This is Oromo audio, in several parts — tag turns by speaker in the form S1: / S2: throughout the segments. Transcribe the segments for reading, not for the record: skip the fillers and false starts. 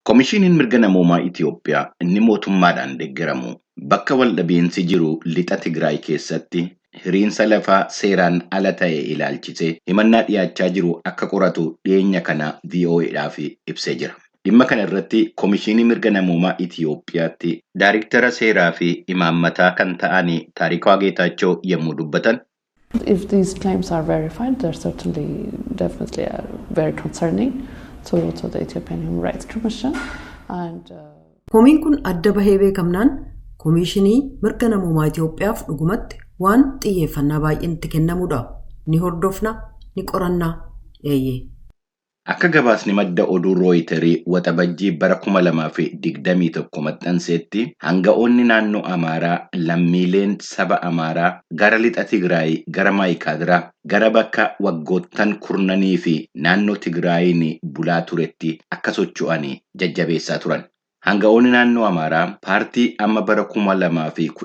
S1: Komishiiniin mirga namoomaa Itiyoophiyaa inni mootummaadhaan deeggaramu bakka waldhabeensi jiru lixa Tigraay keessatti hiriinsa lafaa seeraan ala ta'e ilaalchisee himannaa dhiyaachaa jiru akka qoratu dhiyeenya kana VOA'dhaaf ibsee jira. Dhimma kana irratti Komishiinii mirga namoomaa Itiyoophiyaatti Daariktara seeraa fi imaammataa kan ta'an Taarikaa Geetaachoo yommuu dubbatan.
S2: If these claims are verified, they're definitely very concerning to the Ethiopian Human Rights Commission.
S3: Komiin kun adda bahee beekamnaan Komishinii mirga namoomaa Itiyoophiyaaf dhugumatti waan xiyyeeffannaa baay'een itti kennamudha. Ni hordofna, ni qoranna, eeyyee.
S1: Akka gabaasni madda oduu Rooyiterii waxabajjii bara 2021 maxxanseetti hanga'oonni naannoo Amaaraa lammiileen saba Amaaraa gara lixa Tigraay gara Maayikaadiraa gara bakka waggoottan kurnanii fi naannoo Tigraayin bulaa turetti akka socho'anii jajjabeessaa turan. Hanga'oonni naannoo Amaaraa paartii amma bara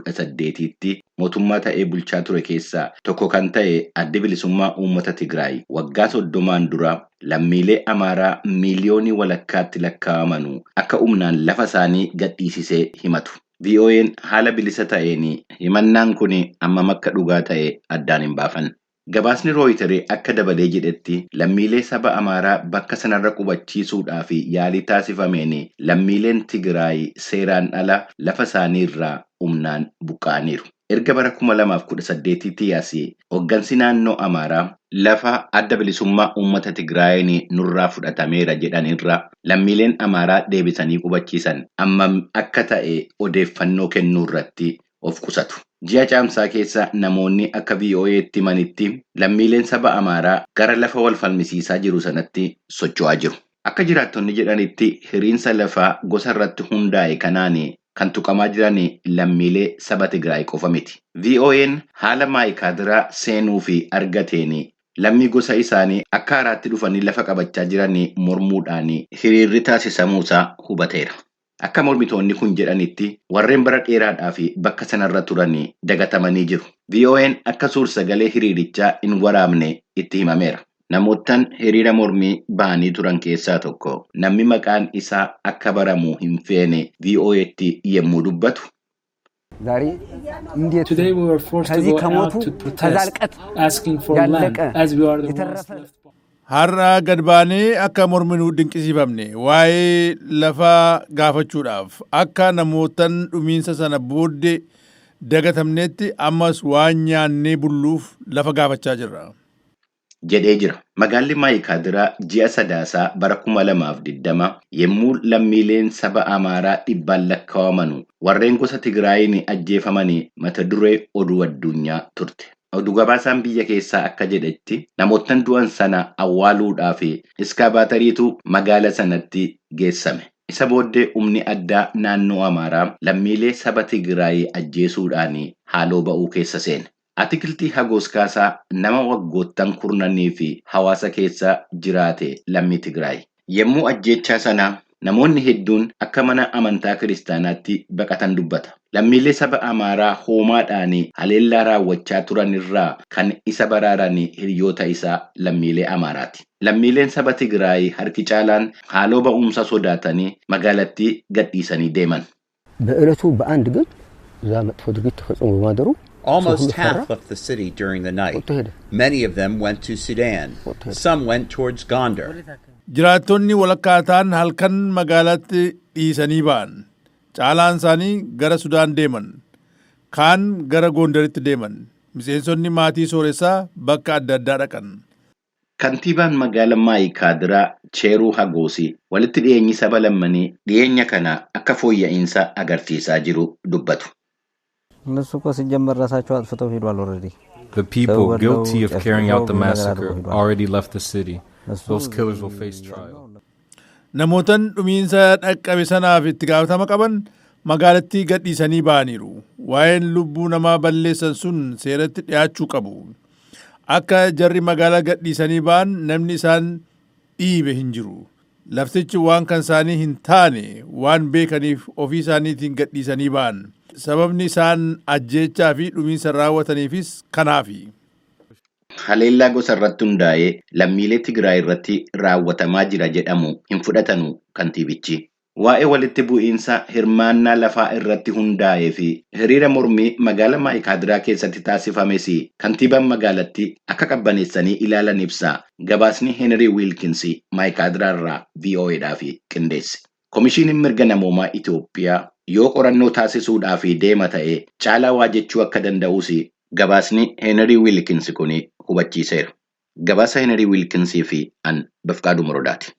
S1: 2018tti mootummaa ta'ee bulchaa ture keessaa tokko kan ta'e Adda Bilisummaa Uummata Tigraay waggaa 30 dura lammiilee Amaaraa miiliyoonii walakkaatti lakkaa'aman akka humnaan lafa isaanii gadhiisisee himatu. VOA'n haala bilisa ta'een himannaan kun hammam akka dhugaa ta'e addaan hin baafan. Gabaasni Rooyiterii akka dabalee jedhetti lammiilee saba Amaaraa bakka sanarra qubachiisuudhaaf yaalii taasifameen lammiileen Tigraay seeraan ala lafa isaanii irraa humnaan buqqa'aniiru. Erga bara 2018tti yaasee hooggansi naannoo Amaaraa lafa Adda Bilisummaa Uummata Tigraayin nurraa fudhatameera jedhanirra lammiileen Amaaraa deebisanii qubachiisan hammam akka ta'e odeeffannoo kennuu irratti of qusatu. Ji'a caamsaa keessa namoonni akka VOA'tti himanitti lammiileen saba Amaaraa gara lafa wal falmisiisaa jiru sanatti socho'aa jiru. Akka jiraattonni jedhanitti hiriinsa lafaa gosa irratti hundaa'e kanaan kan tuqamaa jiran lammiilee saba Tigraay qofa miti. VOA'n haala Maayikaadiraa seenuu fi argateen lammii gosa isaanii akka haaraatti dhufanii lafa qabachaa jiran mormuudhaan hiriirri taasisamuusaa hubateera. Akka mormitoonni kun jedhanitti warreen bara dheeraadhaaf bakka sanarra turan dagatamanii jiru. VOA'n akka suur-sagalee hiriirichaa hin waraabne itti himameera. Namoottan hiriira mormii ba'anii turan keessaa tokko namni maqaan isaa akka baramu hin feene VOA'tti yommuu dubbatu.
S4: Today we were forced to go out to protest, asking for land, as we are the ones left.
S5: Har'a gad baanee akka morminuu dinqisiifamne waa'ee lafaa gaafachuudhaaf akka namootan dhumiinsa sana booddee dagatamnetti ammas waan nyaannee bulluuf lafa gaafachaa jirra.
S1: Jedhee jira. Magaalli Maayikaadiraa ji'a sadaasaa bara 2020 yommuu lammiileen saba Amaaraa dhibbaan lakkaa'aman warreen gosa Tigraayin ajjeefaman mata duree oduu addunyaa turte. Oduu gabaasaan biyya keessaa akka jedhetti namoottan du'an sana awwaaluudhaaf iskaabaatariitu magaala sanatti geessame. Isa booddee humni addaa naannoo Amaaraa lammiilee saba Tigraay ajjeesuudhaan haaloo ba'uu keessa seene. Atikiltii Hagos Kaasaa nama waggoottan kurnanii fi hawaasa keessa jiraate lammii Tigraay. Yommuu ajjeechaa sana namoonni hedduun akka mana amantaa kiristaanaatti baqatan dubbata. Lammiilee saba Amaaraa hoomaadhaan haleellaa raawwachaa turan irraa kan isa baraaran hiriyoota isaa lammiilee Amaaraati. Lammiileen saba Tigraay harki caalaan haaloo ba'umsa sodaatanii magaalattii gadhiisanii deeman.
S6: በእለቱ በአንድ ግን እዛ መጥፎ ድርጊት ተፈጽሞ በማደሩ
S7: Almost half left the city during the night. Many of them went to Sudan. Some went towards Gondar.
S5: Jiraattonni walakkaataan halkan magaalatti dhiisanii ba'an. Caalaan isaanii gara Sudaan deeman. Kaan gara Gondaritti deeman. Miseensonni maatii sooressaa bakka adda addaa dhaqan.
S1: Kantiibaan magaalaa Maayikaadiraa Cheeruu Hagoosii walitti dhiyeenyi saba lammanii dhiyeenya kana akka fooyya'insa agarsiisaa jiru dubbatu.
S8: The people guilty of carrying out the massacre already left the city. Those killers will face trial.
S5: Namootan dhumiinsa dhaqqabe sanaaf itti gaafatama qaban magaalattii gadhiisanii ba'aniiru. Waa'een lubbuu namaa balleessan sun seeratti dhiyaachuu qabu. Akka jarri magaalaa gadhiisanii ba'an namni isaan dhiibe hin jiru. Laftichi waan kan isaanii hin taane waan beekaniif ofii isaaniitiin gadhiisanii ba'an. Sababni isaan ajjeechaa fi dhumiinsa raawwataniifis kanaafi.
S1: Haleellaa gosa irratti hundaa'ee lammiilee Tigraay irratti raawwatamaa jira jedhamu hin fudhatanu kantiibichi. waa'ee walitti bu'iinsa hirmaannaa lafaa irratti hundaa'ee fi hiriira mormii magaalaa Maayikaadiraa keessatti taasifames kantiibaan magaalattii akka qabbaneessanii ilaalan ibsa. Gabaasni Heenrii Wiilkins Maayikaadiraa irraa VOAdhaaf qindeesse. Komishiiniin mirga namoomaa Itoophiyaa yoo qorannoo taasisuudhaaf deema ta'e caalaa waa jechuu akka danda'us gabaasni Heenrii Wiilkins kun hubachiiseera. Gabaasa Heenrii Wiilkinsii fi Bafqaaduu Morodaati.